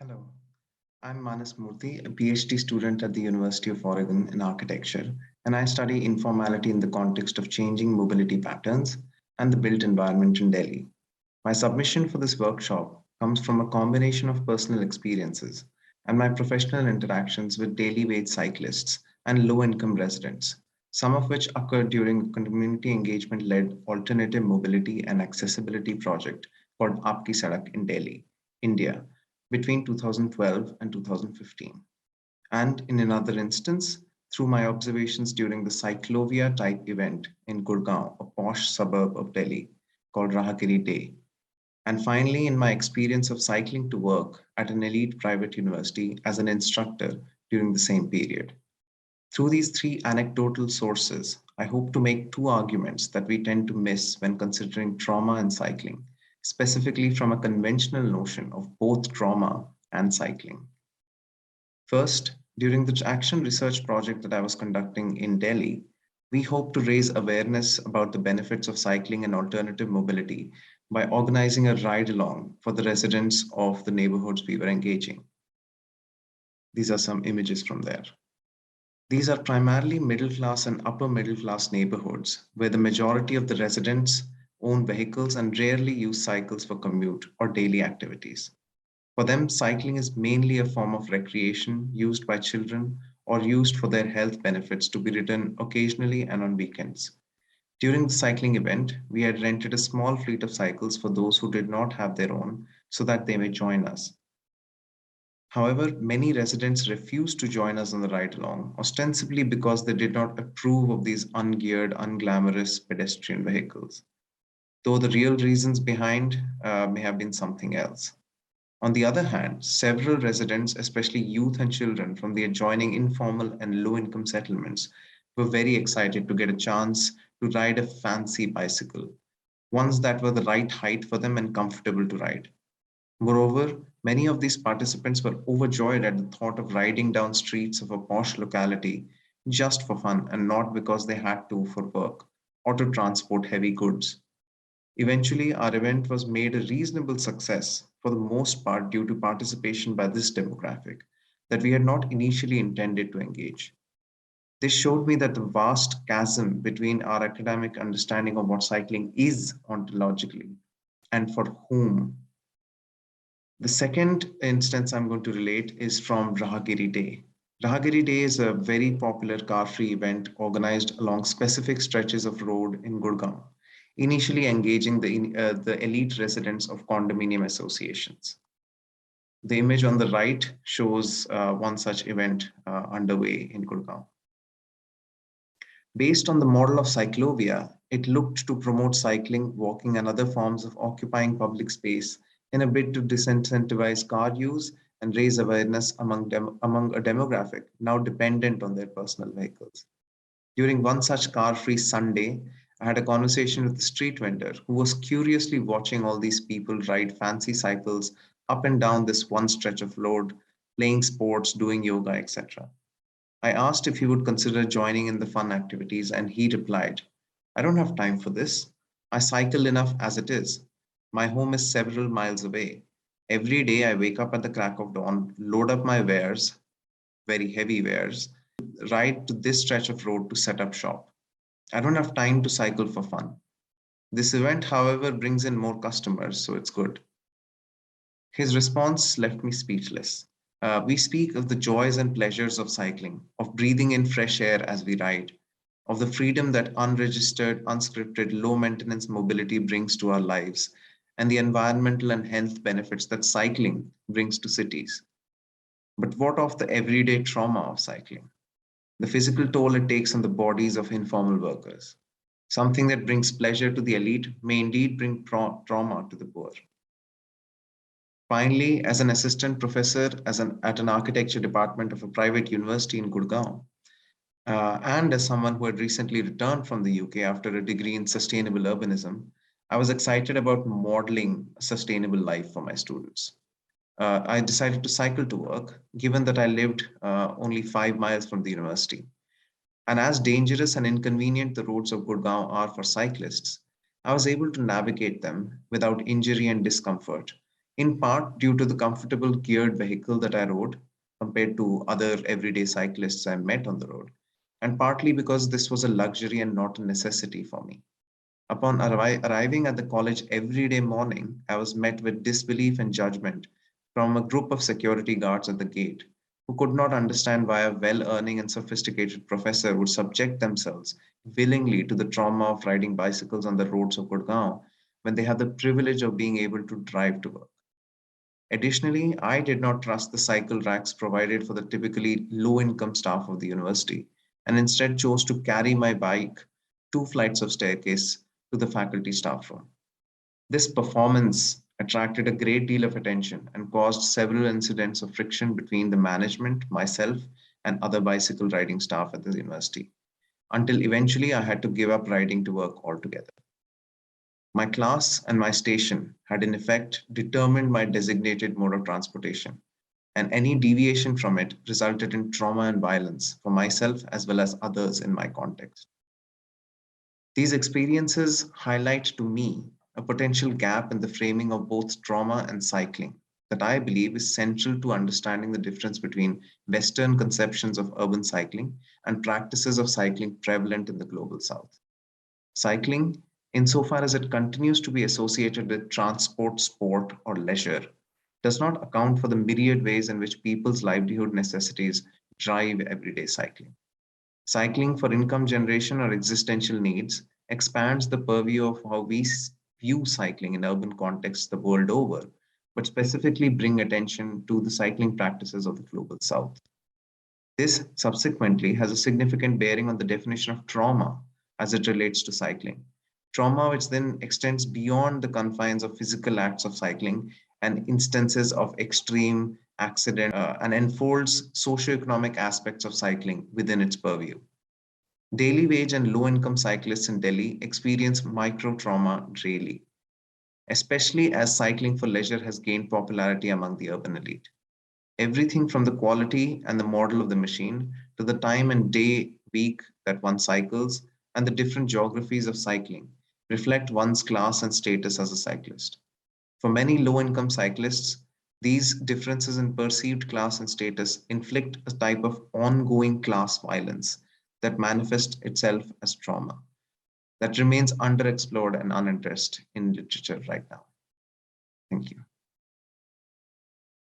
Hello, I'm Manas Murthy, a PhD student at the University of Oregon in architecture, and I study informality in the context of changing mobility patterns and the built environment in Delhi. My submission for this workshop comes from a combination of personal experiences and my professional interactions with daily wage cyclists and low income residents, some of which occurred during a community engagement led alternative mobility and accessibility project called Aapki Sadak in Delhi, India, between 2012 and 2015. And in another instance, through my observations during the Cyclovia type event in Gurgaon, a posh suburb of Delhi called Rahagiri Day. And finally, in my experience of cycling to work at an elite private university as an instructor during the same period. Through these three anecdotal sources, I hope to make two arguments that we tend to miss when considering trauma and cycling, specifically from a conventional notion of both trauma and cycling. First, during the action research project that I was conducting in Delhi, we hope to raise awareness about the benefits of cycling and alternative mobility by organizing a ride along for the residents of the neighborhoods we were engaging. These are some images from there. These are primarily middle class and upper middle class neighborhoods where the majority of the residents own vehicles and rarely use cycles for commute or daily activities. For them, cycling is mainly a form of recreation used by children or used for their health benefits to be ridden occasionally and on weekends. During the cycling event, we had rented a small fleet of cycles for those who did not have their own so that they may join us. However, many residents refused to join us on the ride along, ostensibly because they did not approve of these ungeared, unglamorous pedestrian vehicles, though the real reasons behind may have been something else. On the other hand, several residents, especially youth and children from the adjoining informal and low income settlements, were very excited to get a chance to ride a fancy bicycle, ones that were the right height for them and comfortable to ride. Moreover, many of these participants were overjoyed at the thought of riding down streets of a posh locality just for fun and not because they had to for work or to transport heavy goods. Eventually, our event was made a reasonable success for the most part due to participation by this demographic that we had not initially intended to engage. This showed me that the vast chasm between our academic understanding of what cycling is ontologically and for whom. The second instance I'm going to relate is from Rahagiri Day. Rahagiri Day is a very popular car-free event organized along specific stretches of road in Gurgaon, initially engaging the elite residents of condominium associations. The image on the right shows one such event underway in Gurgaon. Based on the model of Cyclovia, it looked to promote cycling, walking, and other forms of occupying public space in a bid to disincentivize car use and raise awareness among a demographic now dependent on their personal vehicles. During one such car-free Sunday, I had a conversation with a street vendor who was curiously watching all these people ride fancy cycles up and down this one stretch of road, playing sports, doing yoga, etc. I asked if he would consider joining in the fun activities, and he replied, I don't have time for this. I cycle enough as it is. My home is several miles away. Every day I wake up at the crack of dawn, load up my wares, very heavy wares, ride to this stretch of road to set up shop. I don't have time to cycle for fun. This event, however, brings in more customers, so it's good. His response left me speechless. We speak of the joys and pleasures of cycling, of breathing in fresh air as we ride, of the freedom that unregistered, unscripted, low maintenance mobility brings to our lives, and the environmental and health benefits that cycling brings to cities. But what of the everyday trauma of cycling? The physical toll it takes on the bodies of informal workers. Something that brings pleasure to the elite may indeed bring trauma to the poor. Finally, as an assistant professor at an architecture department of a private university in Gurgaon, and as someone who had recently returned from the UK after a degree in sustainable urbanism, I was excited about modeling a sustainable life for my students. I decided to cycle to work, given that I lived only 5 miles from the university. And as dangerous and inconvenient the roads of Gurgaon are for cyclists, I was able to navigate them without injury and discomfort in part due to the comfortable geared vehicle that I rode compared to other everyday cyclists I met on the road, and partly because this was a luxury and not a necessity for me. Upon arriving at the college every day morning, I was met with disbelief and judgment from a group of security guards at the gate who could not understand why a well earning and sophisticated professor would subject themselves willingly to the trauma of riding bicycles on the roads of Gurgaon when they have the privilege of being able to drive to work. Additionally, I did not trust the cycle racks provided for the typically low income staff of the university and instead chose to carry my bike 2 flights of staircase to the faculty staff room. This performance attracted a great deal of attention and caused several incidents of friction between the management, myself, and other bicycle riding staff at the university, until eventually I had to give up riding to work altogether. My class and my station had in effect determined my designated mode of transportation, and any deviation from it resulted in trauma and violence for myself as well as others in my context. These experiences highlight to me a potential gap in the framing of both trauma and cycling that I believe is central to understanding the difference between Western conceptions of urban cycling and practices of cycling prevalent in the global South. Cycling, insofar as it continues to be associated with transport, sport, or leisure, does not account for the myriad ways in which people's livelihood necessities drive everyday cycling. Cycling for income generation or existential needs expands the purview of how we view cycling in urban contexts the world over, but specifically bring attention to the cycling practices of the global South. This subsequently has a significant bearing on the definition of trauma as it relates to cycling. Trauma, which then extends beyond the confines of physical acts of cycling and instances of extreme accident and enfolds socioeconomic aspects of cycling within its purview. Daily wage and low income cyclists in Delhi experience micro trauma daily, especially as cycling for leisure has gained popularity among the urban elite. Everything from the quality and the model of the machine to the time and day, week that one cycles, and the different geographies of cycling reflect one's class and status as a cyclist. For many low income cyclists, these differences in perceived class and status inflict a type of ongoing class violence that manifests itself as trauma that remains underexplored and unaddressed in literature right now. Thank you.